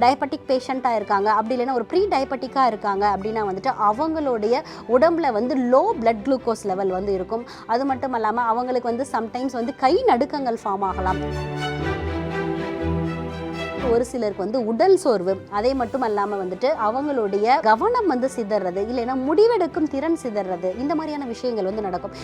Diabetic பேஷண்ட்டாக இருக்காங்க, அப்படி இல்லைன்னா ஒரு ப்ரீ டயபெட்டிக்காக இருக்காங்க அப்படின்னா வந்துட்டு அவங்களுடைய உடம்புல வந்து லோ பிளட் குளுக்கோஸ் லெவல் வந்து இருக்கும். அது மட்டும் இல்லாமல் அவங்களுக்கு வந்து சம்டைம்ஸ் வந்து கை நடுக்கங்கள் ஃபார்ம் ஆகலாம். ஒரு சிலருக்கு வந்து உடல் சோர்வு, அதே மட்டும் இல்லாமல் வந்துட்டு அவங்களுடைய கவனம் வந்து சிதறது, இல்லைன்னா முடிவெடுக்கும் திறன் சிதறது, இந்த மாதிரியான விஷயங்கள் வந்து நடக்கும்.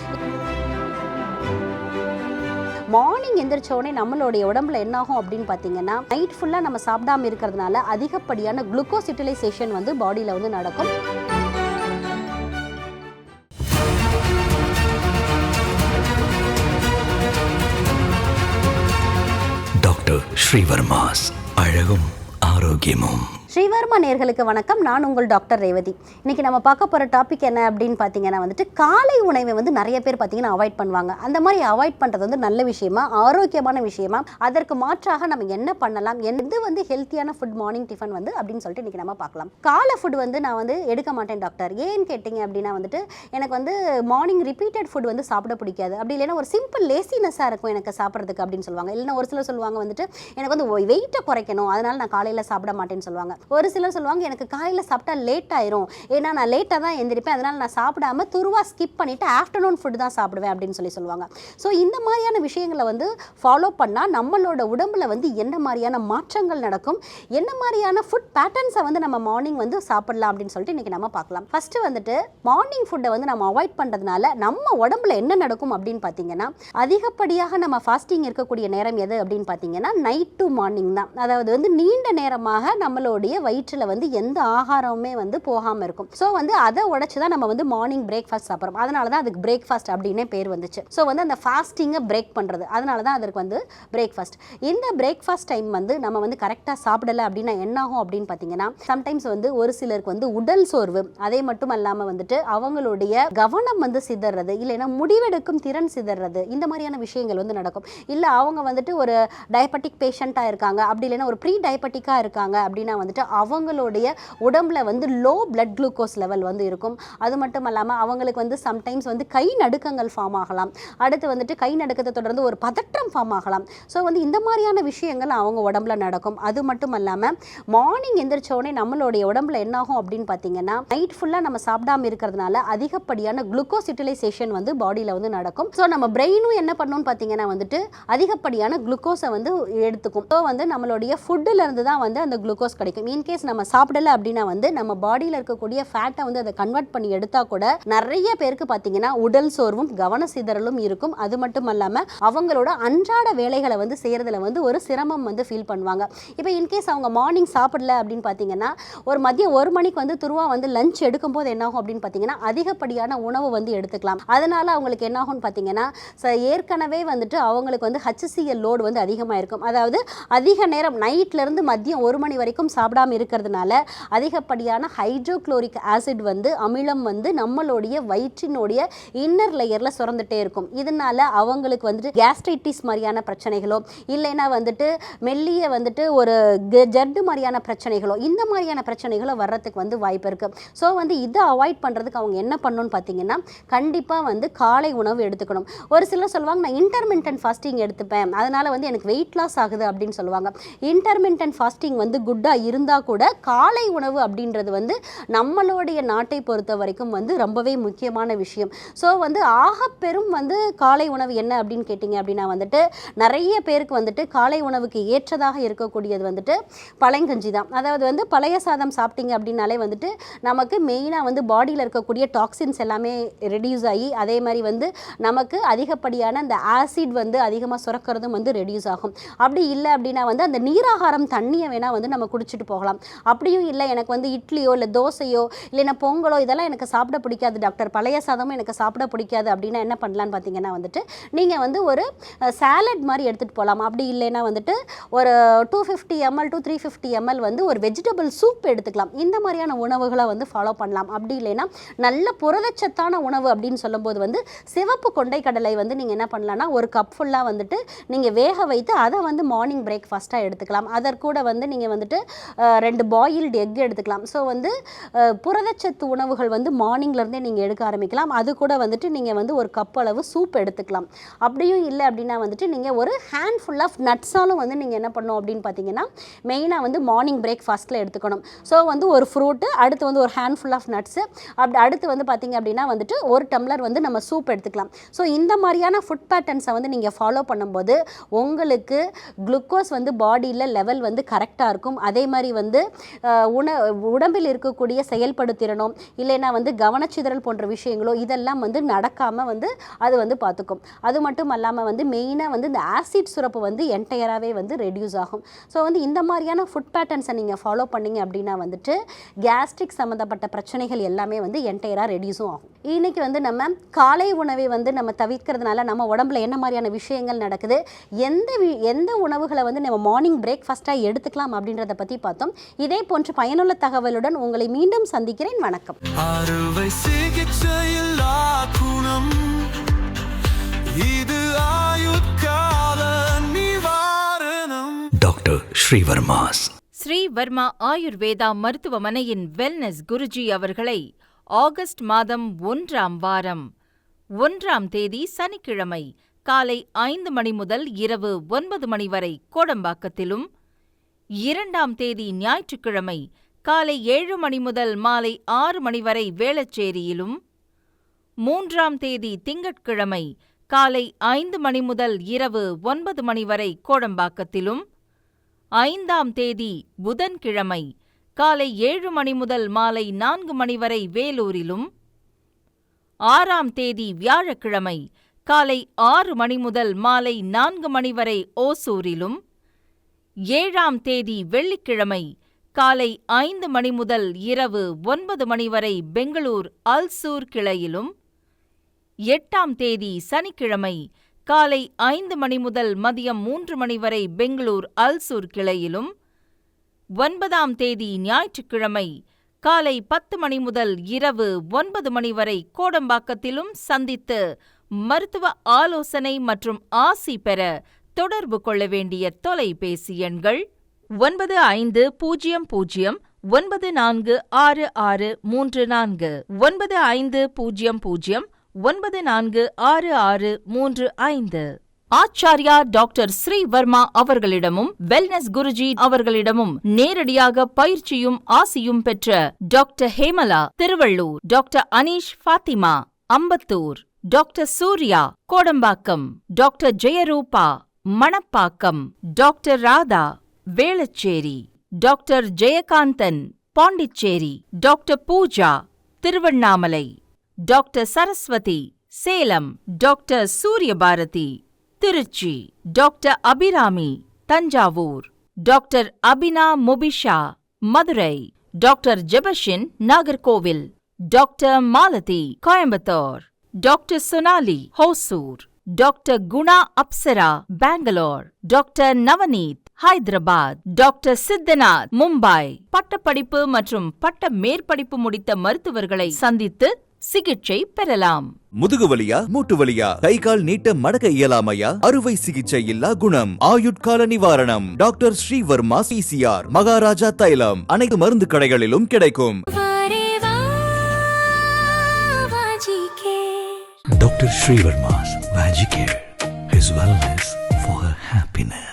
மார்னிங் எந்திரிச்சோடனே நம்மளுடைய உடம்புல என்னாகும் அப்படின்னு பார்த்தீங்கன்னா, நைட் ஃபுல்லாக நம்ம சாப்பிடாம இருக்கிறதுனால அதிகப்படியான குளுக்கோஸ் யூட்டிலைசேஷன் வந்து பாடியில் வந்து நடக்கும். டாக்டர் ஸ்ரீவர்மாஸ் அழகும் ஆரோக்கியமும். ஸ்ரீவர்மா நேயர்களுக்கு வணக்கம். நான் உங்கள் டாக்டர் ரேவதி. இன்றைக்கி நம்ம பார்க்க போகிற டாபிக் என்ன அப்படின்னு பார்த்தீங்கன்னா வந்துட்டு, காலை உணவை வந்து நிறைய பேர் பார்த்தீங்கன்னா அவாய்ட் பண்ணுவாங்க. அந்த மாதிரி அவாய்ட் பண்ணுறது வந்து நல்ல விஷயமா, ஆரோக்கியமான விஷயமா, அதற்கு மாற்றாக நம்ம என்ன பண்ணலாம், எது வந்து ஹெல்த்தியான ஃபுட் மார்னிங் டிஃபன் வந்து அப்படின்னு சொல்லிட்டு இன்றைக்கி நம்ம பார்க்கலாம். காலை ஃபுட் வந்து நான் வந்து எடுக்க மாட்டேன் டாக்டர், ஏன்னு கேட்டிங்க அப்படின்னா வந்துட்டு எனக்கு வந்து மார்னிங் ரிப்பீட்டட் ஃபுட் வந்து சாப்பிட பிடிக்காது, அப்படி இல்லைன்னா ஒரு சிம்பிள் லேசினஸாக இருக்கும் எனக்கு சாப்பிட்றதுக்கு அப்படின்னு சொல்லுவாங்க. இல்லைன்னா ஒரு சிலர் சொல்லுவாங்க வந்துட்டு எனக்கு வந்து வெயிட்டை குறைக்கணும், அதனால் நான் காலையில் சாப்பிட மாட்டேன்னு சொல்லுவாங்க. ஒரு சிலர் சொல்லுவாங்க எனக்கு காலையில் சாப்பிட்டா லேட் ஆயிரும், ஏன்னா நான் லேட்டாக தான் எந்திரிப்பேன், அதனால் நான் சாப்பிடாம துருவா ஸ்கிப் பண்ணிவிட்டு ஆஃப்டர்நூன் ஃபுட் தான் சாப்பிடுவேன் அப்படின்னு சொல்லுவாங்க. ஸோ இந்த மாதிரியான விஷயங்களை வந்து ஃபாலோ பண்ணால் நம்மளோட உடம்புல வந்து என்ன மாதிரியான மாற்றங்கள் நடக்கும், என்ன மாதிரியான ஃபுட் பேட்டர்ன்ஸை வந்து நம்ம மார்னிங் வந்து சாப்பிடலாம் அப்படின்னு சொல்லிட்டு இன்றைக்கி நம்ம பார்க்கலாம். ஃபஸ்ட்டு வந்துட்டு மார்னிங் ஃபுட்டை வந்து நம்ம அவாய்ட் பண்ணுறதுனால நம்ம உடம்புல என்ன நடக்கும் அப்படின்னு பார்த்தீங்கன்னா, அதிகப்படியாக நம்ம ஃபாஸ்டிங் இருக்கக்கூடிய நேரம் எது அப்படின்னு பார்த்தீங்கன்னா நைட் டு மார்னிங் தான். அதாவது வந்து நீண்ட நேரமாக நம்மளுடைய வயிற்றில் வந்து எந்த ஆகாரமுமே வந்து போகாமல் இருக்கும். ஸோ வந்து அதை உடைச்சு தான் நம்ம வந்து மார்னிங் பிரேக்ஃபாஸ்ட் சாப்பிட்றோம். அதனால தான் அதுக்கு பிரேக்ஃபாஸ்ட் அப்படின்னே பேர் வந்துச்சு. ஸோ வந்து அந்த ஃபாஸ்டிங்கை பிரேக் பண்ணுறது, அதனால தான் அதற்கு வந்து பிரேக்ஃபாஸ்ட். இந்த பிரேக்ஃபாஸ்ட் டைம் வந்து நம்ம வந்து கரெக்டாக சாப்பிடலை அப்படின்னா என்ன ஆகும் அப்படின்னு பார்த்தீங்கன்னா, சம்டைம்ஸ் வந்து ஒரு சிலருக்கு வந்து உடல் சோர்வு, அதே மட்டும் இல்லாமல் வந்துட்டு அவங்களுடைய கவனம் வந்து சிதறது, இல்லைன்னா முடிவெடுக்கும் திறன் சிதறது, இந்த மாதிரியான விஷயங்கள் வந்து நடக்கும். இல்லை அவங்க வந்துட்டு ஒரு டயபெட்டிக் பேஷண்ட்டாக இருக்காங்க, அப்படி இல்லைன்னா ஒரு ப்ரீ டயபெட்டிக்காக இருக்காங்க அப்படின்னா வந்துட்டு அவங்களுடைய உடம்புல வந்து லோ பிளட் குளுக்கோஸ் லெவல் வந்து இருக்கும். அது மட்டும் இல்லாமல் அவங்களுக்கு வந்து சம்டைம்ஸ் வந்து கை நடுக்கங்கள் ஃபார்ம் ஆகலாம். அடுத்து வந்துட்டு கை நடுக்கத்தை தொடர்ந்து ஒரு பதற்றம் ஃபார்ம் ஆகலாம். ஸோ வந்து இந்த மாதிரியான விஷயங்கள் அவங்க உடம்புல நடக்கும். அது மட்டும் இல்லாமல் மார்னிங் எந்திரிச்சோடனே நம்மளுடைய உடம்புல என்னாகும் அப்படின்னு பார்த்தீங்கன்னா, நைட் ஃபுல்லாக நம்ம சாப்பிடாம இருக்கிறதுனால அதிகப்படியான குளுக்கோஸ் யூட்டிலைசேஷன் வந்து பாடியில் வந்து நடக்கும். ஸோ நம்ம பிரெயினும் என்ன பண்ணணும்னு பார்த்தீங்கன்னா வந்துட்டு அதிகப்படியான குளுக்கோஸை வந்து எடுத்துக்கும். ஸோ வந்து நம்மளுடைய ஃபுட்டில் இருந்து தான் வந்து அந்த குளுக்கோஸ் கிடைக்கும். இன்கேஸ் நம்ம சாப்பிடல அப்படின்னா வந்து நம்ம பாடியில் இருக்கக்கூடிய ஃபேட்டை வந்து அதை கன்வெர்ட் பண்ணி எடுத்தால் கூட நிறைய பேருக்கு பார்த்தீங்கன்னா உடல் சோர்வும் கவன சிதறலும் இருக்கும். அது மட்டும் இல்லாமல் அவங்களோட அன்றாட வேலைகளை வந்து செய்கிறதுல வந்து ஒரு சிரமம் வந்து ஃபீல் பண்ணுவாங்க. இப்போ இன்கேஸ் அவங்க மார்னிங் சாப்பிடல அப்படின்னு பார்த்தீங்கன்னா, ஒரு மதியம் 1 மணிக்கு வந்து துருவா வந்து லஞ்ச் எடுக்கும்போது என்னாகும் அப்படின்னு பார்த்தீங்கன்னா அதிகப்படியான உணவு வந்து எடுத்துக்கலாம். அதனால் அவங்களுக்கு என்னாகும்னு பார்த்தீங்கன்னா, ஏற்கனவே வந்துட்டு அவங்களுக்கு வந்து HCl லோடு வந்து அதிகமாக இருக்கும். அதாவது அதிக நேரம் நைட்லேருந்து மதியம் 1 மணி வரைக்கும் சாப்பிடாம இருக்கிறதுனால அதிகப்படியான ஹைட்ரோக்ளோரிக் ஆசிட் வந்து அமிலம் வந்து நம்மளுடைய வயிற்றினுடைய இன்னர் லேயரில் சுரந்துட்டே இருக்கும். இதனால அவங்களுக்கு வந்துட்டு கேஸ்ட்ரைட்டிஸ் மாதிரியான பிரச்சனைகளோ, இல்லைன்னா வந்துட்டு மெல்லிய வந்துட்டு ஒரு ஜட்டு மாதிரியான பிரச்சனைகளோ, இந்த மாதிரியான பிரச்சனைகளோ வர்றதுக்கு வந்து வாய்ப்பு இருக்குது. ஸோ வந்து இதை அவாய்ட் பண்ணுறதுக்கு அவங்க என்ன பண்ணணும்னு பார்த்தீங்கன்னா, கண்டிப்பாக வந்து காலை உணவு எடுத்துக்கணும். ஒரு சிலர் சொல்லுவாங்க நான் இன்டர்மிட்டன்ட் ஃபாஸ்டிங் எடுத்துப்பேன், அதனால் வந்து எனக்கு வெயிட் லாஸ் ஆகுது அப்படின்னு சொல்லுவாங்க. இன்டர்மிட்டன்ட் ஃபாஸ்டிங் வந்து குட்டாக இருந்தால் கூட காலை உணவு அப்படின்றது வந்து நம்மளுடைய நாட்டை பொறுத்த வரைக்கும் வந்து ரொம்பவே முக்கியமான விஷயம். ஸோ வந்து ஆகப்பெரும் வந்து காலை உணவு என்ன அப்படின்னு கேட்டிங்க அப்படின்னா வந்துட்டு நிறைய பேருக்கு வந்துட்டு காலை உணவுக்கு ஏற்றதாக இருக்கக்கூடியது வந்துட்டு பழையங்கஞ்சி தான். அதாவது வந்து பழைய சாதம் சாப்பிட்டீங்க அப்படின்னாலே வந்துட்டு நமக்கு மெயினாக வந்து பாடியில் இருக்கக்கூடிய டாக்ஸின்ஸ் எல்லாமே ரெடியூஸ் ஆகி, அதே மாதிரி வந்து நமக்கு அதிகப்படியான அந்த ஆசிட் வந்து அதிகமாக சுரக்கிறதும் வந்து ரெடியூஸ் ஆகும். அப்படி இல்லை அப்படின்னா வந்து அந்த நீராகாரம் தண்ணியை வேணால் வந்து நம்ம குடிச்சிட்டு போகலாம். அப்படியும் இல்லை எனக்கு வந்து இட்லியோ இல்லை தோசையோ இல்லைன்னா பொங்கலோ இதெல்லாம் எனக்கு சாப்பிட பிடிக்காது டாக்டர், பழைய சாதமும் எனக்கு சாப்பிட பிடிக்காது அப்படின்னா என்ன பண்ணலான்னு பார்த்தீங்கன்னா வந்துட்டு நீங்கள் வந்து ஒரு சாலட் மாதிரி எடுத்துகிட்டு போகலாம். அப்படி இல்லைன்னா வந்துட்டு ஒரு 250 ml to 350 ml வந்து ஒரு வெஜிடபிள் சூப் எடுத்துக்கலாம். இந்த மாதிரியான உணவுகளை வந்து ஃபாலோ பண்ணலாம். அப்படி இல்லைன்னா நல்ல புரதச்சத்தான உணவு அப்படின்னு சொல்லும்போது வந்து சிவப்பு கொண்டை கடலை வந்து நீங்கள் என்ன பண்ணலான்னா ஒரு கப் ஃபுல்லாக வந்துட்டு நீங்கள் வேக வைத்து அதை வந்து மார்னிங் பிரேக்ஃபாஸ்ட்டாக எடுத்துக்கலாம். அதற்கூட வந்து நீங்கள் வந்துட்டு 2 பாயில்டு எக் எடுத்துக்கலாம். ஸோ வந்து புரதச்சத்து உணவுகள் வந்து மார்னிங்லேருந்தே நீங்கள் எடுக்க ஆரம்பிக்கலாம். அது கூட வந்துட்டு நீங்கள் வந்து ஒரு கப் அளவு சூப் எடுத்துக்கலாம். அப்படியும் இல்லை அப்படின்னா வந்துட்டு நீங்கள் ஒரு ஹேண்ட்ஃபுல் ஆஃப் நட்ஸாலும் வந்து நீங்கள் என்ன பண்ணணும் அப்படின்னு பார்த்தீங்கன்னா மெயினாக வந்து மார்னிங் பிரேக்ஃபாஸ்ட்டில் எடுத்துக்கணும். ஸோ வந்து ஒரு ஃப்ரூட்டு, அடுத்து வந்து ஒரு ஹேண்ட்ஃபுல் ஆஃப் நட்ஸு, அப்படி அடுத்து வந்து பார்த்திங்க அப்படின்னா வந்துட்டு ஒரு டம்ளர் வந்து நம்ம சூப் எடுத்துக்கலாம். ஸோ இந்த மாதிரியான ஃபுட் பேட்டர்ன்ஸை வந்து நீங்கள் ஃபாலோ பண்ணும்போது உங்களுக்கு குளுக்கோஸ் வந்து பாடியில் லெவல் வந்து கரெக்டாக இருக்கும். அதே மாதிரி வந்து உடம்பில் இருக்கக்கூடிய செயல்படுத்திறனோ இல்லைன்னா வந்து கவனச்சிதறல் போன்ற விஷயங்களோ இதெல்லாம் வந்து நடக்காமல் வந்து அது வந்து பார்த்துக்கும். அது மட்டும் இல்லாமல் வந்து மெயினாக வந்து இந்த ஆசிட் சுரப்பு வந்து என்டையராகவே வந்து ரெடியூஸ் ஆகும். ஸோ வந்து இந்த மாதிரியான ஃபுட் பேட்டர்ன்ஸை நீங்கள் ஃபாலோ பண்ணிங்க அப்படின்னா வந்துட்டு கேஸ்ட்ரிக் சம்மந்தப்பட்ட பிரச்சனைகள் எல்லாமே வந்து என்டையராக ரெடியூஸும் ஆகும். இன்றைக்கி வந்து நம்ம காலை உணவை வந்து நம்ம தவிர்க்கிறதுனால நம்ம உடம்புல என்ன மாதிரியான விஷயங்கள் நடக்குது, எந்த உணவுகளை வந்து நம்ம மார்னிங் பிரேக்ஃபாஸ்ட்டாக எடுத்துக்கலாம் அப்படின்றத பற்றி பார்த்தோம். இதே போன்ற பயனுள்ள தகவலுடன் உங்களை மீண்டும் சந்திக்கிறேன். வணக்கம். அறுவை சிகிச்சையில் குணம் இது ஆயுட்கால நிவாரணம். டாக்டர் ஸ்ரீவர்மாஸ் ஸ்ரீவர்மா ஆயுர்வேதா மருத்துவமனையின் வெல்னஸ் குருஜி அவர்களை ஆகஸ்ட் மாதம் 1ஆம் வாரம் 1ஆம் தேதி சனிக்கிழமை காலை 5 மணி முதல் இரவு 9 மணி வரை கோடம்பாக்கத்திலும், 2ஆம் தேதி ஞாயிற்றுக்கிழமை காலை 7 மணி முதல் மாலை 6 மணி வரை வேளச்சேரியிலும், 3ஆம் தேதி திங்கட்கிழமை காலை 5 மணி முதல் இரவு 9 மணி வரை கோடம்பாக்கத்திலும், 5ஆம் தேதி புதன்கிழமை காலை 7 மணி முதல் மாலை 4 மணி வரை வேலூரிலும், 6ஆம் தேதி வியாழக்கிழமை காலை 6 மணி முதல் மாலை 4 மணி வரை ஓசூரிலும், 7ஆம் தேதி வெள்ளிக்கிழமை காலை 5 மணி முதல் இரவு 9 மணி வரை பெங்களூர் அல்சூர் கிளையிலும், 8ஆம் தேதி சனிக்கிழமை காலை 5 மணி முதல் மதியம் 3 மணி வரை பெங்களூர் அல்சூர் கிளையிலும், 9ஆம் தேதி ஞாயிற்றுக்கிழமை காலை 10 மணி முதல் இரவு 9 மணி வரை கோடம்பாக்கத்திலும் சந்தித்து மருத்துவ ஆலோசனை மற்றும் ஆசி பெற தொடர்பு கொள்ள வேண்டிய தொலைபேசி எண்கள் 9500946634 9500946635. ஆச்சார்யா டாக்டர் ஸ்ரீவர்மா அவர்களிடமும் வெல்னஸ் குருஜி அவர்களிடமும் நேரடியாக பயிற்சியும் ஆசியும் பெற்ற doctor Hemala Tiruvallur, doctor Aneesh Fathima Ambattur, doctor Surya Kodambakkam, doctor Jayarooba Manapakkam, doctor Radha Velachery, doctor Jayakanthan Pondicherry, doctor Pooja Tiruvannamalai, doctor Saraswathi Salem, doctor Suryabharathi Trichy, doctor Abirami Thanjavur, doctor Abina Mubisha Madurai, doctor Jebashin Nagercoil, doctor Malathi Coimbatore, doctor Sonali Hosur, doctor Guna Apsara Bangalore, doctor Navneeth Hyderabad, doctor Siddhanath Mumbai. பட்டப்படிப்பு மற்றும் பட்ட மேற்படிப்பு முடித்த மருத்துவர்களை சந்தித்து சிகிச்சை பெறலாம். முதுகு வலியா, மூட்டு வலியா, கை கால் நீட்ட மடக்க இயலாமையா, அறுவை சிகிச்சை இல்லா குணம், ஆயுட்கால நிவாரணம். டாக்டர் ஸ்ரீவர்மா PCR மகாராஜா தைலம் அனைத்து மருந்து கடைகளிலும் கிடைக்கும். Doctor Srivarma's Magic Care. His wellness for her happiness.